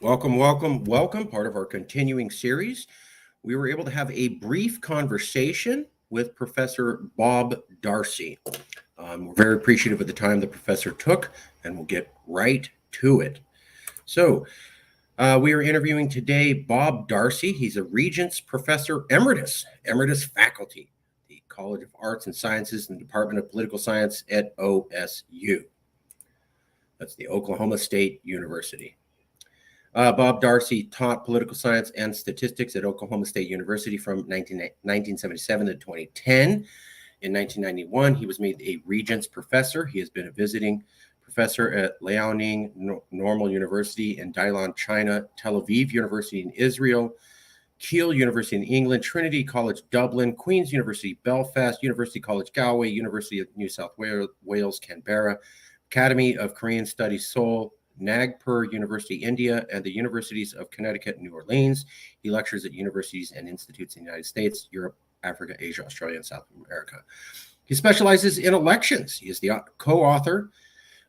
Welcome. Part of our continuing series. We were able to have a brief conversation with Professor Bob Darcy. We're very appreciative of the time the professor took, and we'll get right to it. So, we are interviewing today Bob Darcy. He's a Regents Professor Emeritus faculty, the College of Arts and Sciences and the Department of Political Science at OSU. That's the Oklahoma State University. Bob Darcy taught political science and statistics at Oklahoma State University from 1977 to 2010. In 1991, he was made a Regents Professor. He has been a visiting professor at Liaoning Normal University in Dalian, China, Tel Aviv University in Israel, Keele University in England, Trinity College Dublin, Queen's University Belfast, University College Galway, University of New South Wales Canberra, Academy of Korean Studies Seoul, Nagpur University, India, and the Universities of Connecticut and New Orleans. He lectures at universities and institutes in the United States, Europe, Africa, Asia, Australia, and South America. He specializes in elections. He is the co-author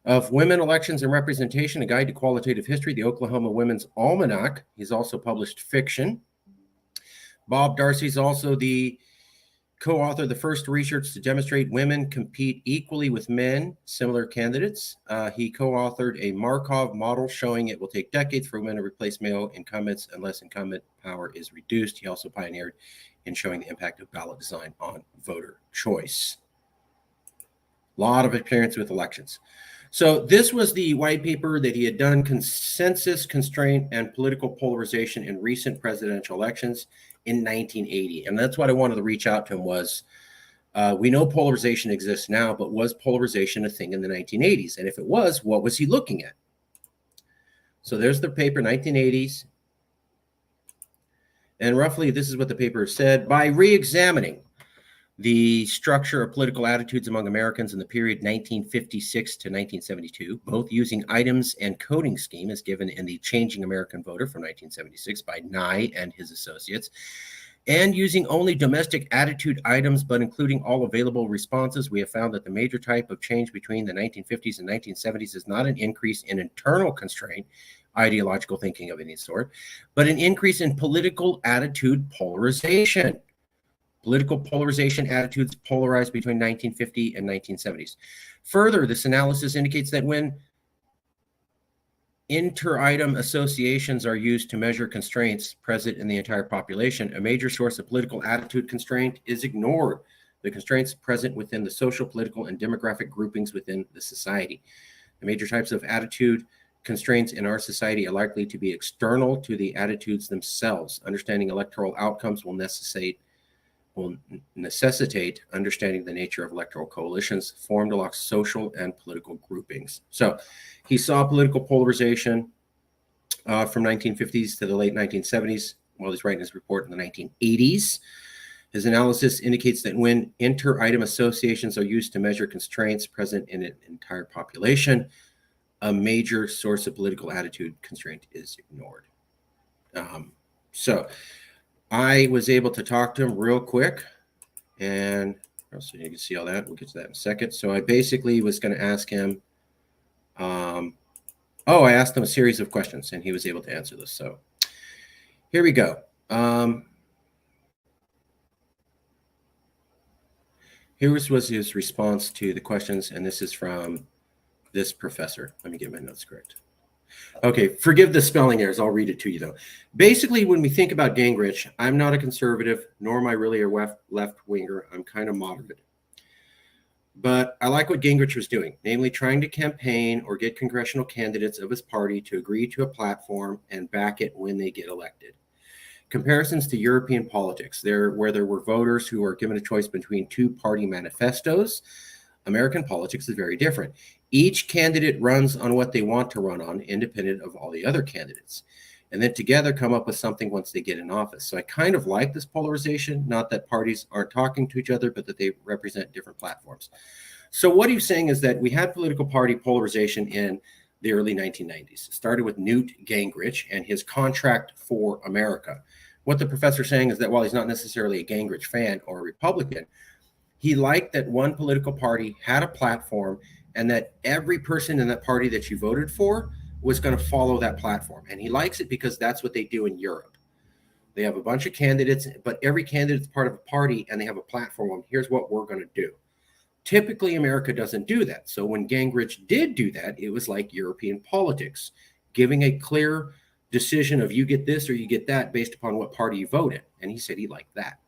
of Women, Elections, and Representation, A Guide to Qualitative History, the Oklahoma Women's Almanac. He's also published fiction. Bob Darcy is also the co-author of the first research to demonstrate women compete equally with men, similar candidates. He co-authored a Markov model showing it will take decades for women to replace male incumbents unless incumbent power is reduced. He also pioneered in showing the impact of ballot design on voter choice. A lot of experience with elections. So this was the white paper that he had done, Consensus, Constraint, and Political Polarization in Recent Presidential Elections in 1980. And that's what I wanted to reach out to him was, we know polarization exists now, but was polarization a thing in the 1980s? And if it was, what was he looking at? So there's the paper, 1980s. And roughly, this is what the paper said. By re-examining the structure of political attitudes among Americans in the period 1956 to 1972, both using items and coding scheme as given in the Changing American Voter from 1976 by Nye and his associates, and using only domestic attitude items but including all available responses, we have found that the major type of change between the 1950s and 1970s is not an increase in internal constraint, ideological thinking of any sort, but an increase in political attitude polarization. Political polarization attitudes polarized between 1950 and 1970s. Further, this analysis indicates that when inter-item associations are used to measure constraints present in the entire population, a major source of political attitude constraint is ignored. The constraints present within the social, political, and demographic groupings within the society. The major types of attitude constraints in our society are likely to be external to the attitudes themselves. Understanding electoral outcomes will necessitate understanding the nature of electoral coalitions formed along social and political groupings. So he saw political polarization from 1950s to the late 1970s while he's writing his report in the 1980s. His analysis indicates that when inter-item associations are used to measure constraints present in an entire population, a major source of political attitude constraint is ignored. So I was able to talk to him real quick, and so you can see all that. We'll get to that in a second. So I basically was going to ask him, I asked him a series of questions, and he was able to answer this. So here we go. Here was his response to the questions, and this is from this professor. Let me get my notes correct. Okay, forgive the spelling errors. I'll read it to you, though. Basically, when we think about Gingrich, I'm not a conservative, nor am I really a left-winger. I'm kind of moderate. But I like what Gingrich was doing, namely trying to campaign or get congressional candidates of his party to agree to a platform and back it when they get elected. Comparisons to European politics, where there were voters who were given a choice between two party manifestos. American politics is very different. Each candidate runs on what they want to run on, independent of all the other candidates, and then together come up with something once they get in office. So I kind of like this polarization, not that parties aren't talking to each other, but that they represent different platforms. So what he's saying is that we had political party polarization in the early 1990s. It started with Newt Gingrich and his Contract for America. What the professor's saying is that while he's not necessarily a Gingrich fan or a Republican, he liked that one political party had a platform and that every person in that party that you voted for was going to follow that platform. And he likes it because that's what they do in Europe. They have a bunch of candidates, but every candidate's part of a party and they have a platform. Here's what we're going to do. Typically, America doesn't do that. So when Gingrich did do that, it was like European politics, giving a clear decision of you get this or you get that based upon what party you vote in. And he said he liked that.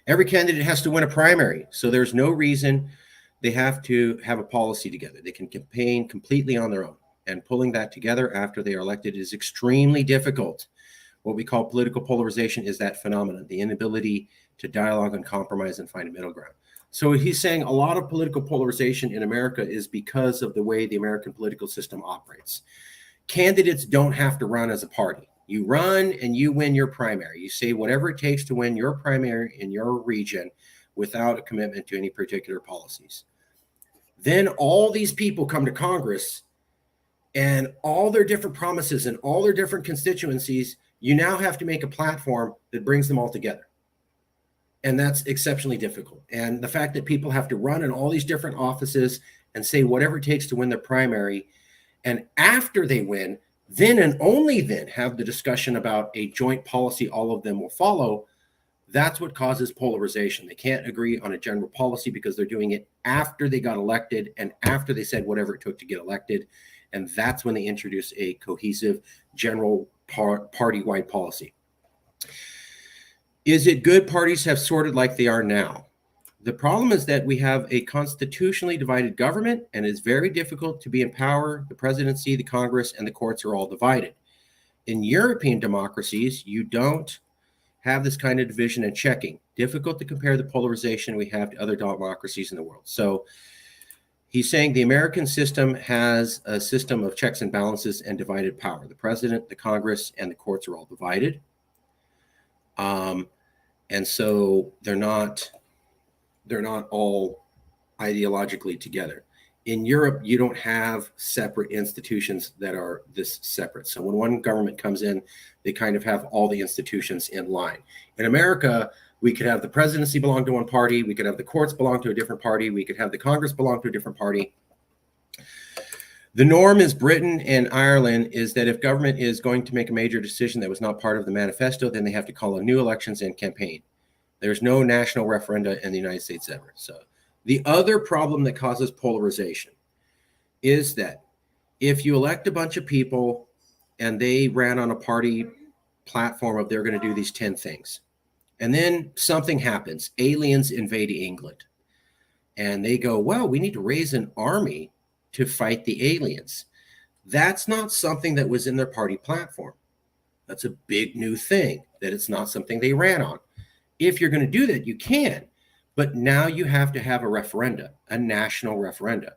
Every candidate has to win a primary. So there's no reason they have to have a policy together. They can campaign completely on their own. And pulling that together after they are elected is extremely difficult. What we call political polarization is that phenomenon, the inability to dialogue and compromise and find a middle ground. So he's saying a lot of political polarization in America is because of the way the American political system operates. Candidates don't have to run as a party. You run and you win your primary. You say whatever it takes to win your primary in your region without a commitment to any particular policies. Then all these people come to Congress and all their different promises and all their different constituencies, you now have to make a platform that brings them all together. And that's exceptionally difficult. And the fact that people have to run in all these different offices and say whatever it takes to win their primary, and after they win, then and only then have the discussion about a joint policy all of them will follow, that's what causes polarization. They can't agree on a general policy because they're doing it after they got elected and after they said whatever it took to get elected. And that's when they introduce a cohesive general party-wide policy. Is it good parties have sorted like they are now? The problem is that we have a constitutionally divided government, and it's very difficult to be in power. The presidency, the Congress, and the courts are all divided. In European democracies, you don't have this kind of division and checking. Difficult to compare the polarization we have to other democracies in the world. So he's saying the American system has a system of checks and balances and divided power. The president, the Congress, and the courts are all divided. And so they're not all ideologically together. In Europe, you don't have separate institutions that are this separate. So when one government comes in, they kind of have all the institutions in line. In America, we could have the presidency belong to one party. We could have the courts belong to a different party. We could have the Congress belong to a different party. The norm is Britain and Ireland is that if government is going to make a major decision that was not part of the manifesto, then they have to call a new elections and campaign. There's no national referenda in the United States ever. So the other problem that causes polarization is that if you elect a bunch of people and they ran on a party platform of they're going to do these 10 things, and then something happens, aliens invade England, and they go, well, we need to raise an army to fight the aliens. That's not something that was in their party platform. That's a big new thing, that it's not something they ran on. If you're going to do that, you can. But now you have to have a referenda, a national referenda.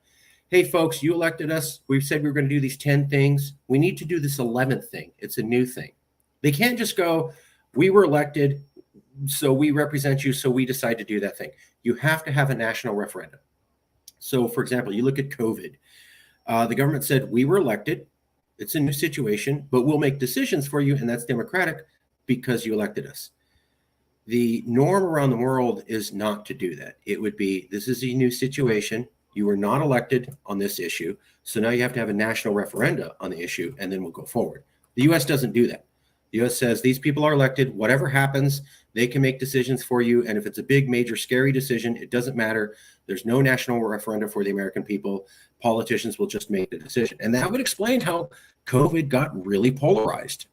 Hey, folks, you elected us. We've said we were going to do these 10 things. We need to do this 11th thing. It's a new thing. They can't just go, we were elected, so we represent you, so we decide to do that thing. You have to have a national referendum. So, for example, you look at COVID. The government said, we were elected. It's a new situation, but we'll make decisions for you, and that's democratic because you elected us. The norm around the world is not to do that. It would be, this is a new situation. You were not elected on this issue, so now you have to have a national referenda on the issue, and then we'll go forward. The U.S. doesn't do that. The U.S. says these people are elected. Whatever happens, they can make decisions for you, and if it's a big, major, scary decision, it doesn't matter. There's no national referenda for the American people. Politicians will just make the decision. And that would explain how COVID got really polarized.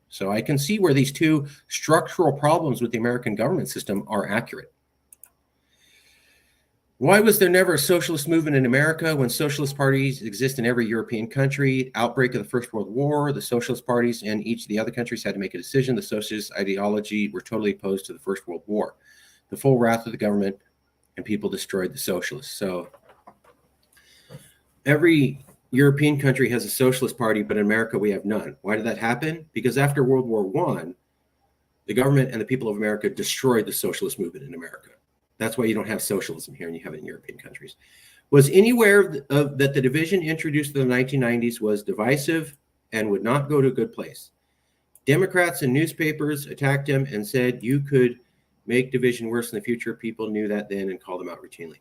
So I can see where these two structural problems with the American government system are accurate. Why was there never a socialist movement in America when socialist parties exist in every European country? Outbreak of the First World War, the socialist parties in each of the other countries had to make a decision. The socialist ideology were totally opposed to the First World War. The full wrath of the government and people destroyed the socialists. So every European country has a socialist party, but in America we have none. Why did that happen? Because after World War I, the government and the people of America destroyed the socialist movement in America. That's why you don't have socialism here and you have it in European countries. Was anywhere that the division introduced in the 1990s was divisive and would not go to a good place. Democrats and newspapers attacked him and said you could make division worse in the future. People knew that then and called him out routinely.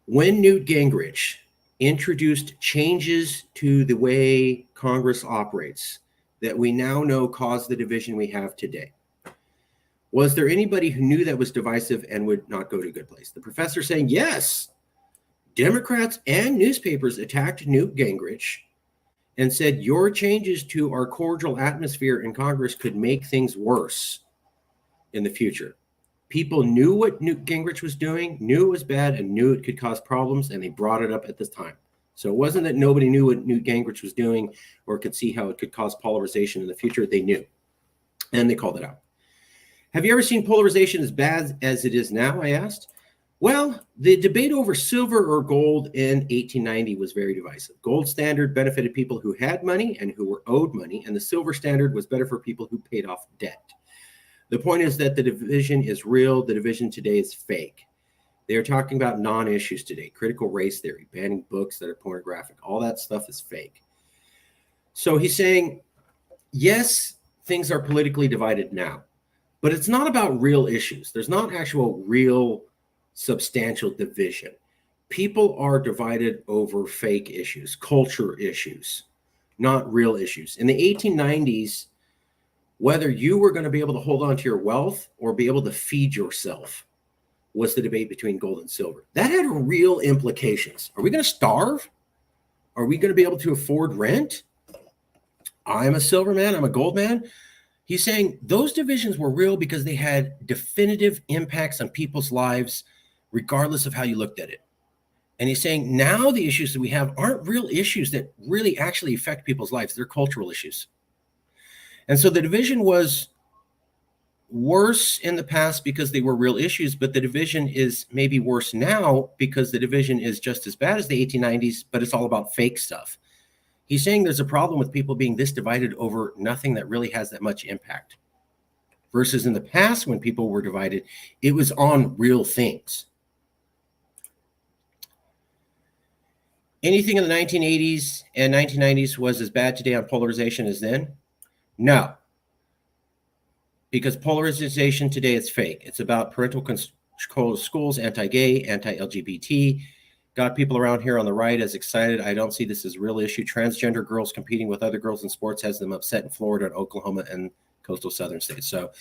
When Newt Gingrich introduced changes to the way Congress operates that we now know caused the division we have today. Was there anybody who knew that was divisive and would not go to a good place? The professor saying, yes, Democrats and newspapers attacked Newt Gingrich and said your changes to our cordial atmosphere in Congress could make things worse in the future. People knew what Newt Gingrich was doing, knew it was bad, and knew it could cause problems, and they brought it up at this time. So it wasn't that nobody knew what Newt Gingrich was doing or could see how it could cause polarization in the future. They knew, and they called it out. Have you ever seen polarization as bad as it is now, I asked? Well, the debate over silver or gold in 1890 was very divisive. Gold standard benefited people who had money and who were owed money, and the silver standard was better for people who paid off debt. The point is that the division is real. The division today is fake. They are talking about non-issues today, critical race theory, banning books that are pornographic. All that stuff is fake. So he's saying, yes, things are politically divided now, but it's not about real issues. There's not actual real substantial division. People are divided over fake issues, culture issues, not real issues. In the 1890s, whether you were going to be able to hold on to your wealth or be able to feed yourself was the debate between gold and silver. That had real implications. Are we going to starve? Are we going to be able to afford rent? I'm a silver man. I'm a gold man. He's saying those divisions were real because they had definitive impacts on people's lives, regardless of how you looked at it. And he's saying now the issues that we have aren't real issues that really actually affect people's lives. They're cultural issues. And so the division was worse in the past because they were real issues, but the division is maybe worse now because the division is just as bad as the 1890s, but it's all about fake stuff. He's saying there's a problem with people being this divided over nothing that really has that much impact. Versus in the past, when people were divided, it was on real things. Anything in the 1980s and 1990s was as bad today on polarization as then? No, because polarization today is fake. It's about parental control schools, anti-gay, anti-LGBT. Got people around here on the right as excited. I don't see this as a real issue. Transgender girls competing with other girls in sports has them upset in Florida and Oklahoma and coastal southern states. So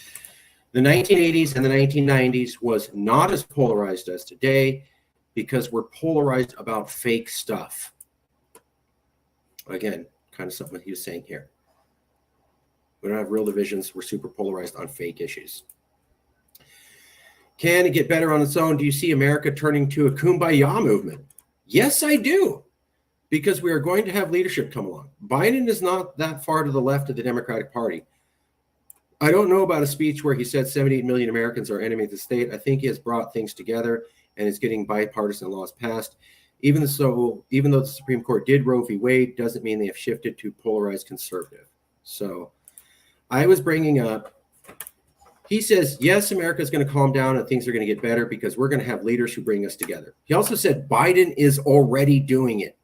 the 1980s and the 1990s was not as polarized as today because we're polarized about fake stuff. Again, kind of something he was saying here. We don't have real divisions. We're super polarized on fake issues. Can it get better on its own? Do you see America turning to a kumbaya movement? Yes, I do, because we are going to have leadership come along. Biden is not that far to the left of the Democratic Party. I don't know about a speech where he said 78 million Americans are enemies of the state. I think he has brought things together and is getting bipartisan laws passed. Even though the Supreme Court did Roe v. Wade, doesn't mean they have shifted to polarized conservative. So I was bringing up, he says, yes, America is going to calm down and things are going to get better because we're going to have leaders who bring us together. He also said Biden is already doing it.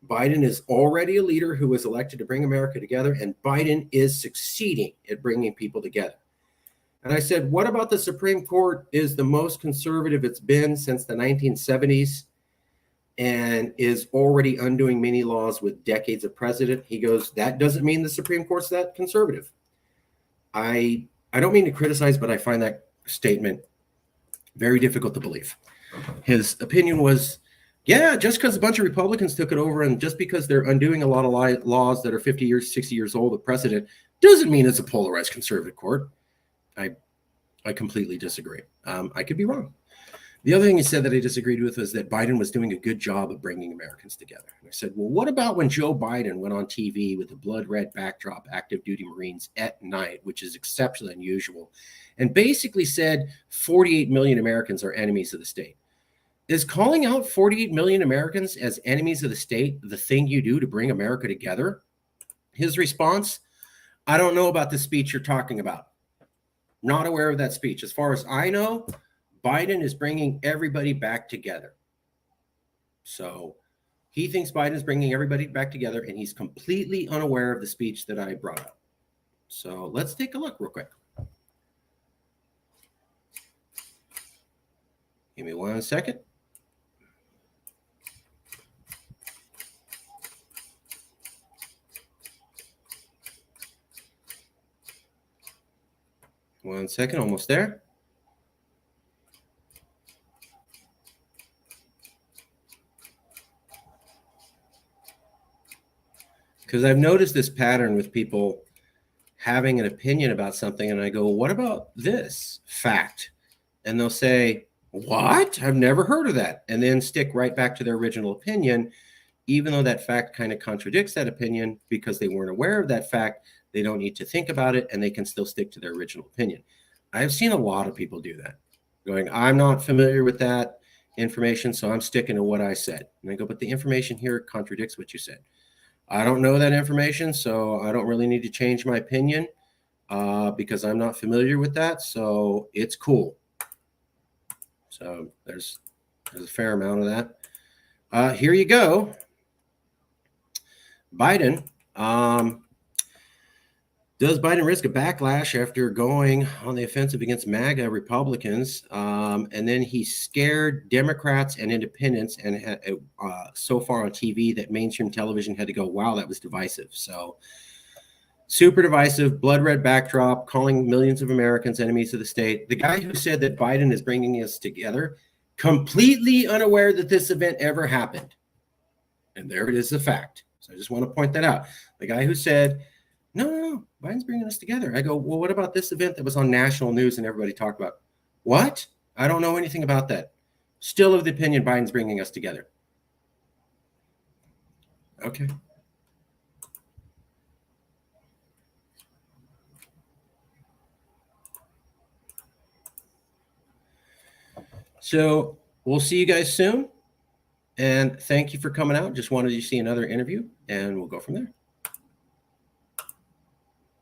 Biden is already a leader who was elected to bring America together, and Biden is succeeding at bringing people together. And I said, what about the Supreme Court is the most conservative it's been since the 1970s and is already undoing many laws with decades of precedent? He goes, that doesn't mean the Supreme Court's that conservative. I don't mean to criticize, but I find that statement very difficult to believe. His opinion was, yeah, just because a bunch of Republicans took it over and just because they're undoing a lot of laws that are 50 years, 60 years old with precedent doesn't mean it's a polarized conservative court. I completely disagree. I could be wrong. The other thing he said that I disagreed with was that Biden was doing a good job of bringing Americans together. And I said, well, what about when Joe Biden went on TV with the blood red backdrop, active duty Marines at night, which is exceptionally unusual, and basically said 48 million Americans are enemies of the state? Is calling out 48 million Americans as enemies of the state the thing you do to bring America together? His response, I don't know about the speech you're talking about. Not aware of that speech. As far as I know, Biden is bringing everybody back together. So he thinks Biden is bringing everybody back together, and he's completely unaware of the speech that I brought up. So let's take a look real quick. Give me 1 second. 1 second, almost there. Because I've noticed this pattern with people having an opinion about something, and I go, what about this fact? And they'll say, what? I've never heard of that. And then stick right back to their original opinion, even though that fact kind of contradicts that opinion because they weren't aware of that fact. They don't need to think about it, and they can still stick to their original opinion. I've seen a lot of people do that, going, I'm not familiar with that information, so I'm sticking to what I said. And I go, but the information here contradicts what you said. I don't know that information, so I don't really need to change my opinion because I'm not familiar with that. So it's cool. So there's a fair amount of that. Here you go. Biden. Does Biden risk a backlash after going on the offensive against MAGA Republicans? And then he scared Democrats and independents, and so far on TV that mainstream television had to go, wow, that was divisive. So super divisive, blood red backdrop, calling millions of Americans enemies of the state. The guy who said that Biden is bringing us together, completely unaware that this event ever happened. And there it is, the fact. So I just want to point that out. The guy who said, no, Biden's bringing us together. I go, well, what about this event that was on national news and everybody talked about? What? I don't know anything about that. Still of the opinion Biden's bringing us together. Okay. So we'll see you guys soon. And thank you for coming out. Just wanted you to see another interview, and we'll go from there.